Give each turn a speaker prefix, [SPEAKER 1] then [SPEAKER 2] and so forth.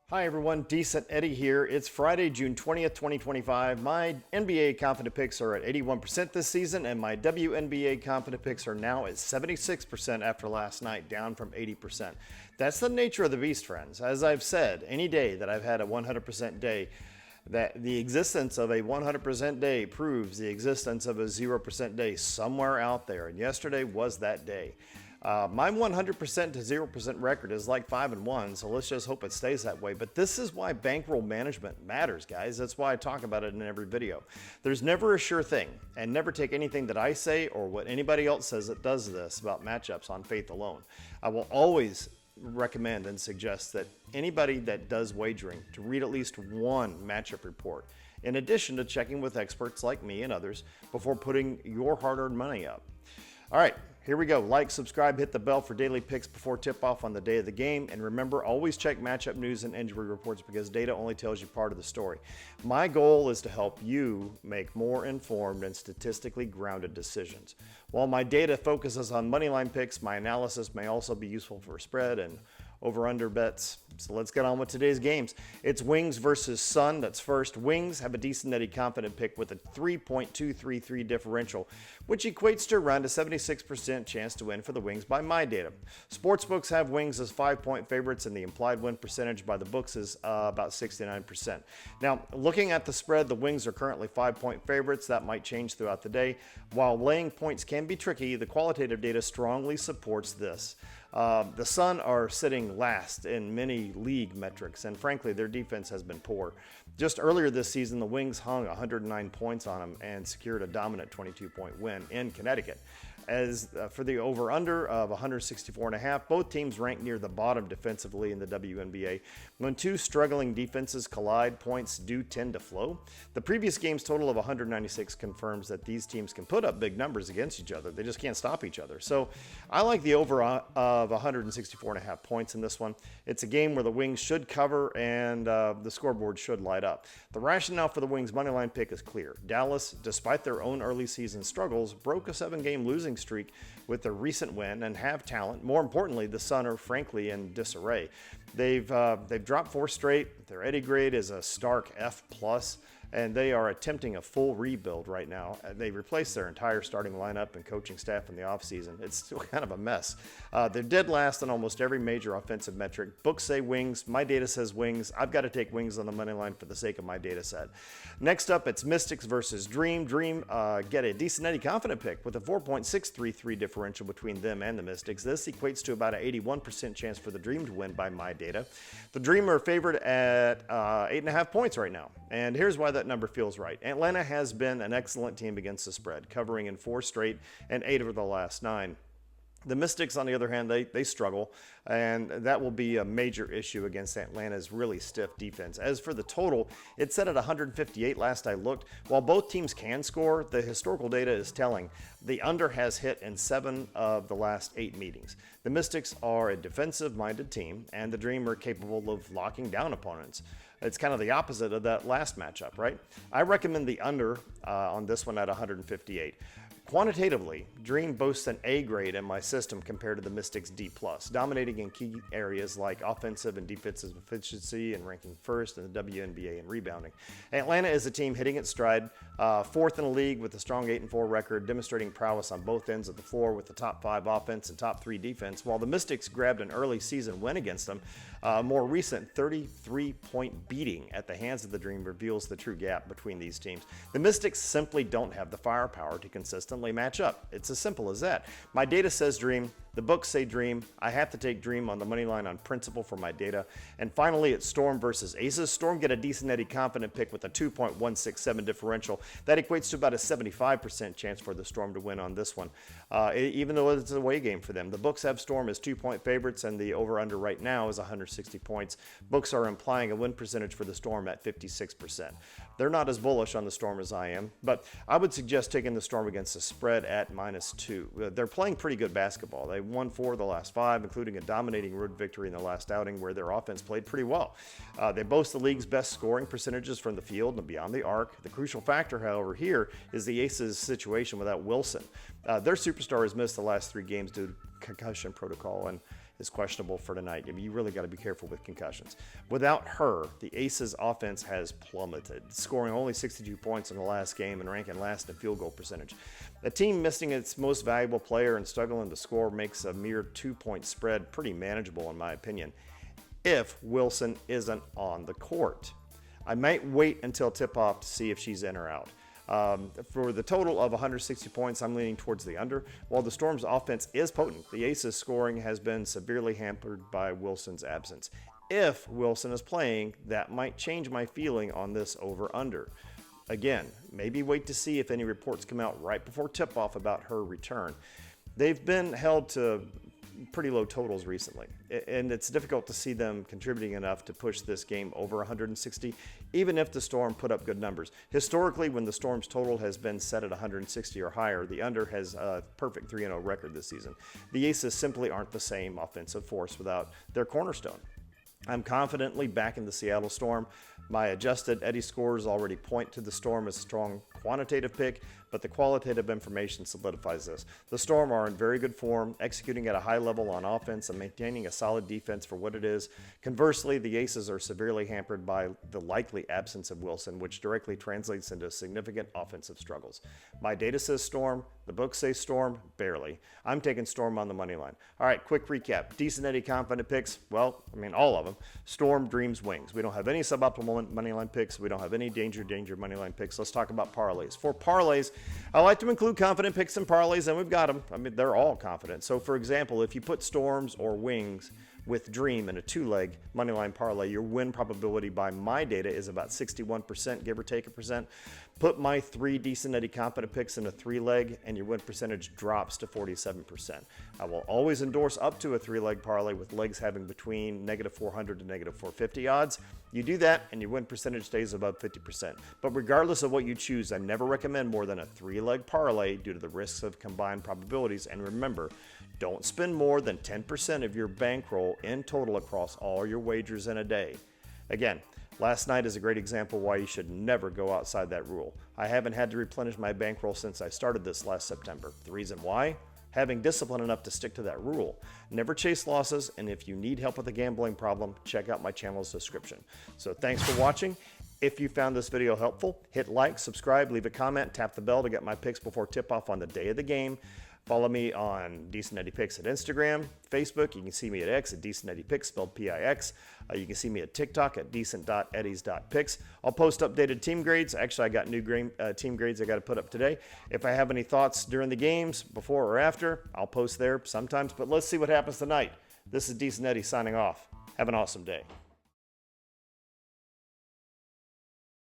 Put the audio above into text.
[SPEAKER 1] Hi everyone, Decent Eddie here. It's Friday, June 20th, 2025. My NBA confident picks are at 81% this season, and my WNBA confident picks are now at 76% after last night, down from 80%. That's the nature of the beast, friends. As I've said, any day that I've had a 100% day, that the existence of a 100% day proves the existence of a 0% day somewhere out there, and yesterday was that day. My 100% to 0% record is like 5-1, so let's just hope it stays that way. But this is why bankroll management matters, guys. That's why I talk about it in every video. There's never a sure thing, and never take anything that I say or what anybody else says that does this about matchups on faith alone. I will always recommend and suggest that anybody that does wagering to read at least one matchup report, in addition to checking with experts like me and others before putting your hard-earned money up. All right, here we go. Like, subscribe, hit the bell for daily picks before tip-off on the day of the game. And remember, always check matchup news and injury reports because data only tells you part of the story. My goal is to help you make more informed and statistically grounded decisions. While my data focuses on moneyline picks, my analysis may also be useful for spread and over-under bets. So let's get on with today's games. It's Wings versus Sun. That's first. Wings have a decent Eddie confident pick with a 3.233 differential, which equates to around a 76% chance to win for the Wings by my data. Sportsbooks have Wings as 5-point favorites, and the implied win percentage by the books is about 69%. Now, looking at the spread, the Wings are currently 5-point favorites. That might change throughout the day. While laying points can be tricky, the qualitative data strongly supports this. The Sun are sitting last in many league metrics, and frankly, their defense has been poor. Just earlier this season, the Wings hung 109 points on them and secured a dominant 22-point win in Connecticut. As for the over-under of 164.5, both teams rank near the bottom defensively in the WNBA. When two struggling defenses collide, points do tend to flow. The previous game's total of 196 confirms that these teams can put up big numbers against each other. They just can't stop each other. So I like the over of 164.5 points in this one. It's a game where the Wings should cover and the scoreboard should light up. The rationale for the Wings' moneyline pick is clear. Dallas, despite their own early season struggles, broke a 7-game losing streak with their recent win and have talent. More importantly, the Sun are frankly in disarray. They've dropped 4 straight. Their Eddie grade is a stark F+, and they are attempting a full rebuild right now. They replaced their entire starting lineup and coaching staff in the offseason. It's still kind of a mess. They're dead last on almost every major offensive metric. Books say Wings. My data says Wings. I've got to take Wings on the money line for the sake of my data set. Next up, it's Mystics versus Dream. Dream get a decent Eddie confident pick with a 4.633 differential between them and the Mystics. This equates to about an 81% chance for the Dream to win by my data. The Dream are favored at 8.5 points right now. And here's why that number feels right. Atlanta has been an excellent team against the spread, covering in 4 straight and 8 of the last 9. The Mystics, on the other hand, they struggle, and that will be a major issue against Atlanta's really stiff defense. As for the total, it's set at 158 last I looked. While both teams can score, the historical data is telling. The under has hit in 7 of the last 8 meetings. The Mystics are a defensive-minded team, and the Dream are capable of locking down opponents. It's kind of the opposite of that last matchup, right? I recommend the under on this one at 158. Quantitatively, Dream boasts an A grade in my system compared to the Mystics D+, dominating in key areas like offensive and defensive efficiency and ranking first in the WNBA in rebounding. Atlanta is a team hitting its stride, 4th in the league with a strong 8-4 record, demonstrating prowess on both ends of the floor with the top 5 offense and top 3 defense, while the Mystics grabbed an early season win against them. A more recent 33-point beating at the hands of the Dream reveals the true gap between these teams. The Mystics simply don't have the firepower to consistently match up. It's as simple as that. My data says Dream. The books say Dream. I have to take Dream on the money line on principle for my data. And finally, it's Storm versus Aces. Storm get a decent Eddie confident pick with a 2.167 differential. That equates to about a 75% chance for the Storm to win on this one, even though it's a away game for them. The books have Storm as 2-point favorites, and the over-under right now is 160 points. Books are implying a win percentage for the Storm at 56%. They're not as bullish on the Storm as I am, but I would suggest taking the Storm against the spread at -2. They're playing pretty good basketball. They won 4 of the last 5, including a dominating road victory in the last outing where their offense played pretty well. They boast the league's best scoring percentages from the field and beyond the arc. The crucial factor, however, here is the Aces' situation without Wilson. Their superstar has missed the last 3 games due to concussion protocol, and is questionable for tonight. I mean, you really got to be careful with concussions. Without her, the Aces offense has plummeted, scoring only 62 points in the last game and ranking last in field goal percentage. A team missing its most valuable player and struggling to score makes a mere 2-point spread pretty manageable in my opinion, if Wilson isn't on the court. I might wait until tip-off to see if she's in or out. For the total of 160 points, I'm leaning towards the under. While the Storm's offense is potent, the Aces scoring has been severely hampered by Wilson's absence. If Wilson is playing, that might change my feeling on this over-under. Again, maybe wait to see if any reports come out right before tip-off about her return. They've been held to pretty low totals recently, and it's difficult to see them contributing enough to push this game over 160, even if the Storm put up good numbers. Historically, when the Storm's total has been set at 160 or higher, the under has a perfect 3-0 record this season. The Aces simply aren't the same offensive force without their cornerstone. I'm confidently backing the Seattle Storm. My adjusted Eddie scores already point to the Storm as a strong quantitative pick, but the qualitative information solidifies this. The Storm are in very good form, executing at a high level on offense and maintaining a solid defense for what it is. Conversely, the Aces are severely hampered by the likely absence of Wilson, which directly translates into significant offensive struggles. My data says Storm. The books say Storm. Barely. I'm taking Storm on the money line. All right, quick recap. Decent Eddie confident picks. Well, I mean, all of them. Storm, Dreams, Wings. We don't have any suboptimal money line picks. We don't have any danger money line picks. Let's talk about parlays. For parlays, I like to include confident picks in parlays, and we've got them. I mean, they're all confident. So, for example, if you put Storms or Wings with Dream in a 2-leg moneyline parlay, your win probability by my data is about 61%, give or take a percent. Put my 3 decent Eddie confident picks in a 3-leg, and your win percentage drops to 47%. I will always endorse up to a 3-leg parlay with legs having between negative 400 to negative 450 odds. You do that, and your win percentage stays above 50%. But regardless of what you choose, I never recommend more than a 3-leg parlay due to the risks of combined probabilities. And remember, don't spend more than 10% of your bankroll in total across all your wagers in a day. Again, last night is a great example why you should never go outside that rule. I haven't had to replenish my bankroll since I started this last September. The reason why? Having discipline enough to stick to that rule. Never chase losses, and if you need help with a gambling problem, check out my channel's description. So thanks for watching. If you found this video helpful, hit like, subscribe, leave a comment, tap the bell to get my picks before tip-off on the day of the game. Follow me on Decent Eddie Picks at Instagram, Facebook. You can see me at X at Decent Eddie Picks, spelled P-I-X. You can see me at TikTok at decent.eddies.picks. I'll post updated team grades. Actually, I got new team grades I got to put up today. If I have any thoughts during the games, before or after, I'll post there sometimes. But let's see what happens tonight. This is Decent Eddie signing off. Have an awesome day.